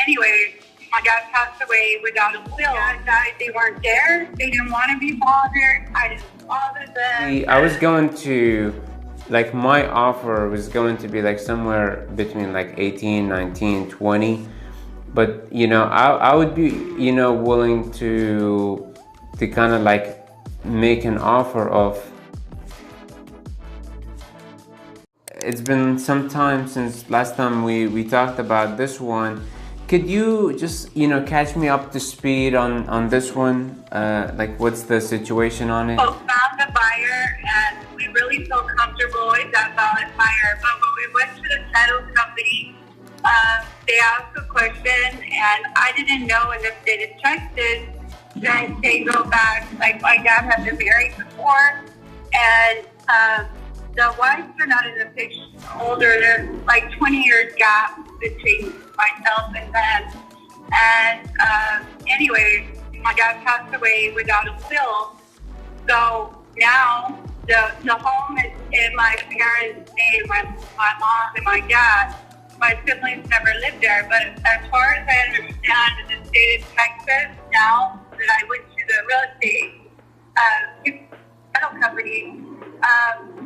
Anyways, my dad passed away without a will. My dad died. They weren't there. They didn't want to be bothered. I didn't bother them. I was going to, like, my offer was going to be like somewhere between like 18, 19, 20. But, you know, I would be, you know, willing to kind of like make an offer of, it's been some time since last time we talked about this one. Could you just, you know, catch me up to speed on this one? Like, what's the situation on it? So found the buyer, and we really felt comfortable with that valid buyer. But when we went to the title company, they asked a question, and I didn't know in the state of Texas that they go back. Like, my dad had been married before, and the wives are not in the picture. Older, they're like 20 years gap between myself and them. And anyways, my dad passed away without a will. So now the home is in my parents' name, my mom and my dad. My siblings never lived there. But as far as I understand, in the state of Texas, now that I went to the real estate title company,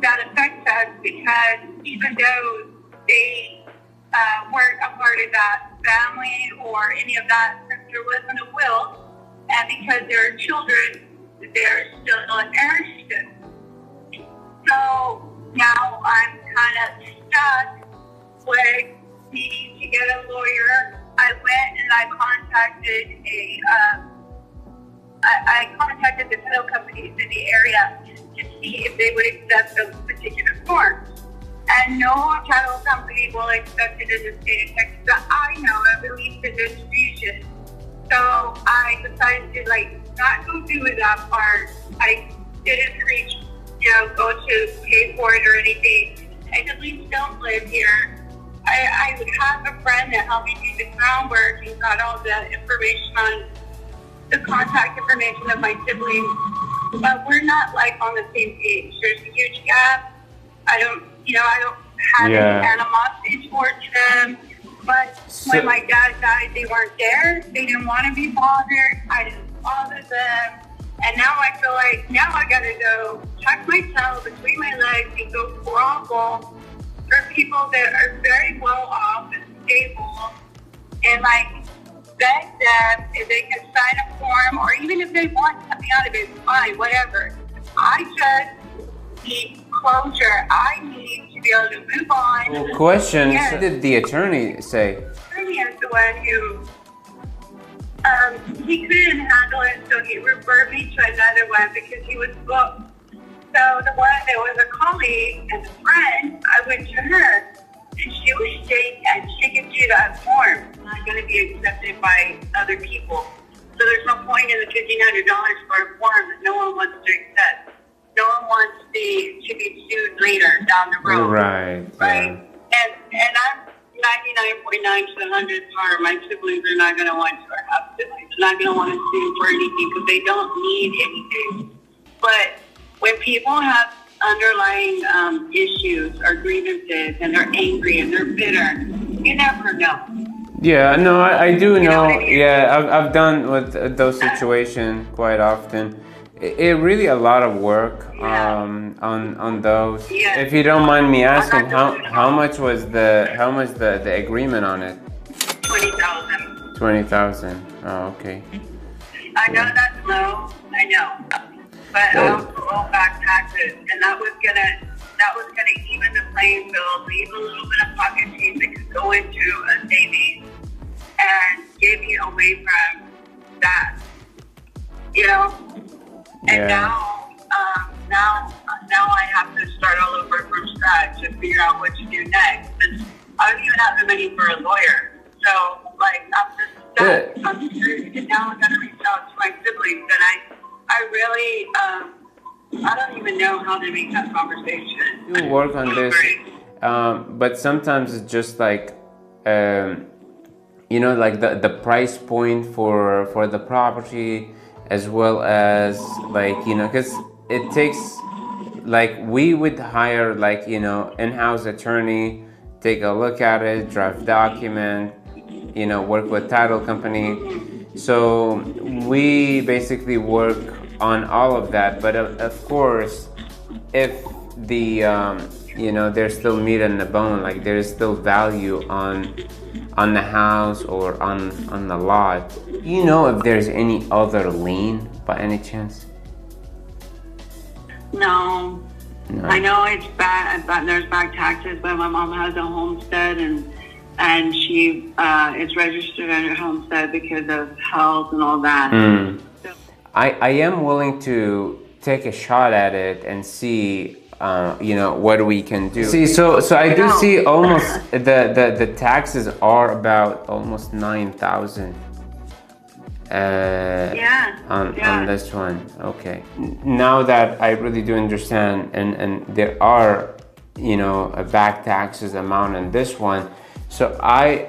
that affects us because even though they weren't a part of that family or any of that, since there wasn't a will, and because they're children, they're still an heirship. So now I'm kind of stuck with needing to get a lawyer. I went and I contacted the title companies in the area to see if they would accept those particular forms. And no title company will accept it in the state of Texas that I know of, at least in this region. So I decided to not go through with that part. I didn't reach, go to pay for it or anything. I at least don't live here. I would have a friend that helped me do the groundwork and got all the information on the contact information of my siblings, but we're not on the same page. There's a huge gap. I don't have any animosity towards them, but when my dad died, they weren't there. They didn't want to be bothered. I didn't bother them. And now I feel like I gotta go tuck my tail between my legs and go grovel for people that are very well off and stable and beg them if they can sign a form, or even if they want something out of it, fine, whatever. I just need closure. I need to be able to move on. Well, question, what did the attorney say? The attorney is the one who, he couldn't handle it, so he referred me to another one because he was booked. So the one that was a colleague and a friend, I went to her. And she was saying that she can do that form. It's not going to be accepted by other people. So there's no point in the $1,500 for a form that no one wants to accept. No one wants to be sued later down the road. Right. Yeah. And I'm 99.9 to the 100th part. My siblings are not going to want to, or have siblings, are not going to want to sue for anything because they don't need anything. But when people have underlying issues or grievances and they're angry and they're bitter, you never know. Yeah, no, I do know. You know what I mean? Yeah, I've done with those situations quite often. It really a lot of work on those. Yeah. If you don't mind me asking, how much the agreement on it? $20,000. 20,000. Oh, okay. I know that's low. I know. But I also roll back taxes, and that was gonna even the playing field, leave a little bit of pocket change that could go into a savings and get me away from that, And now I have to start all over from scratch and figure out what to do next. And I don't even have the money for a lawyer, so I'm just stuck. I'm scared, and now I gotta reach out to my siblings, and I really, I don't even know how to make that conversation. You work on this, but sometimes it's just the price point for the property, as well as because it takes, we would hire in-house attorney, take a look at it, draft document, work with title company. So we basically work on all of that. But of course, if the there's still meat in the bone, like there is still value on the house or on the lot. If there's any other lien by any chance? No. I know it's bad, but there's back taxes, but my mom has a homestead and she is registered under homestead because of health and all that. So, I am willing to take a shot at it and see what we can do. See, so I do see almost the taxes are about almost 9,000. On this one. Okay, now that I really do understand, and there are a back taxes amount in this one, so I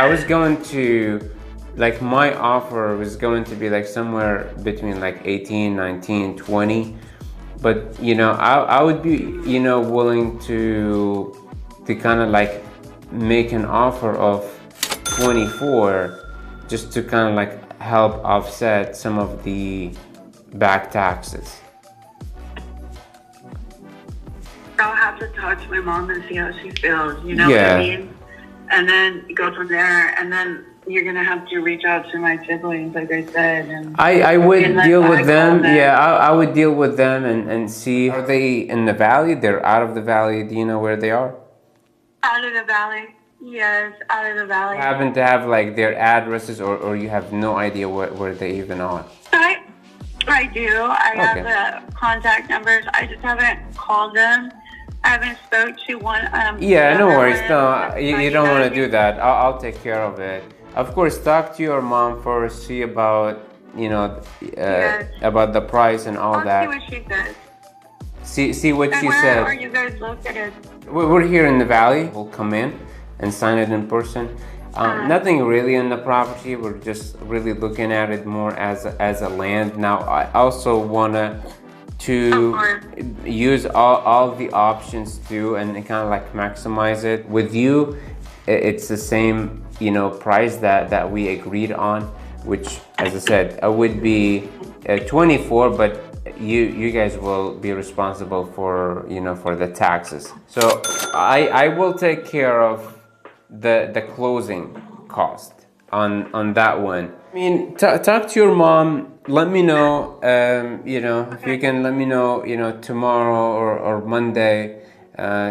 was going to, like, my offer was going to be like somewhere between like 18, 19, 20, but I would be willing to kind of like make an offer of 24, just to kind of like help offset some of the back taxes. I'll have to talk to my mom and see how she feels, what I mean? And then go from there, and then you're gonna have to reach out to my siblings, like I said. And I would deal with them. I would deal with them and see, are they in the valley? They're out of the valley. Do you know where they are? Out of the valley. Yes, out of the valley. Happen to have like their addresses, or you have no idea where they even are? I do. I have the contact numbers. I just haven't called them. I haven't spoke to one. No worries. No, you don't want to do that. I'll take care of it. Of course, talk to your mom first. See about about the price and all that. See what she says. See what she says. Where are you guys located? We're here in the valley. We'll come in and sign it in person. Nothing really in the property. We're just really looking at it more as a land. Now, I also wanna to use all the options too, and kind of like maximize it. With you, it's the same price that we agreed on, which, as I said, I would be 24, but you guys will be responsible for for the taxes. So I will take care of the closing cost on that one. I mean, talk to your mom. Let me know, if you can let me know, tomorrow or Monday,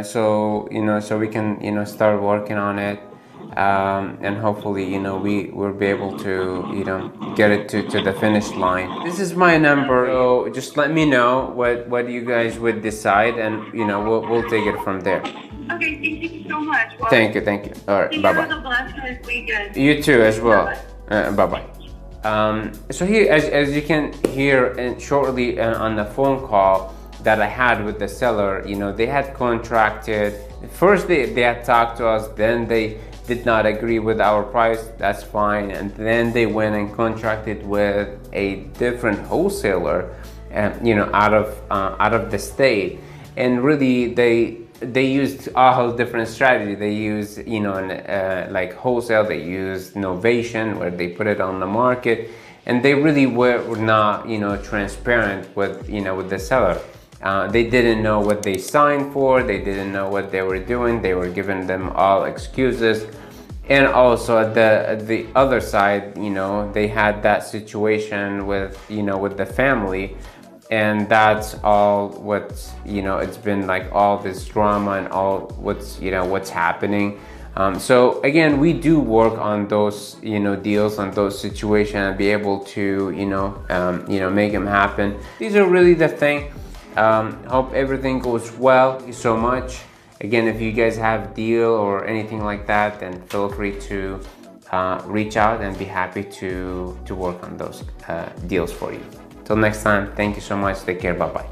so we can start working on it, and hopefully, we'll be able to, get it to the finish line. This is my number, so just let me know what you guys would decide, and we'll take it from there. Okay, thank you so much. Well, thank you. All right, bye bye. Have a blessed weekend. You too, as well. Bye bye. So here, as you can hear, shortly on the phone call that I had with the seller, they had contracted. First, they had talked to us, then they did not agree with our price. That's fine, and then they went and contracted with a different wholesaler, out of the state, and really they used a whole different strategy. They used, like wholesale, they used novation, where they put it on the market, and they really were not, transparent with, with the seller. They didn't know what they signed for. They didn't know what they were doing. They were giving them all excuses. And also at the other side, they had that situation with, with the family. And that's all what's, it's been like all this drama and all what's happening. So again, we do work on those, deals, on those situations, and be able to, make them happen. These are really the thing. Hope everything goes well. Thank you so much. Again, if you guys have deal or anything like that, then feel free to reach out, and be happy to work on those deals for you. Till next time, thank you so much. Take care. Bye-bye.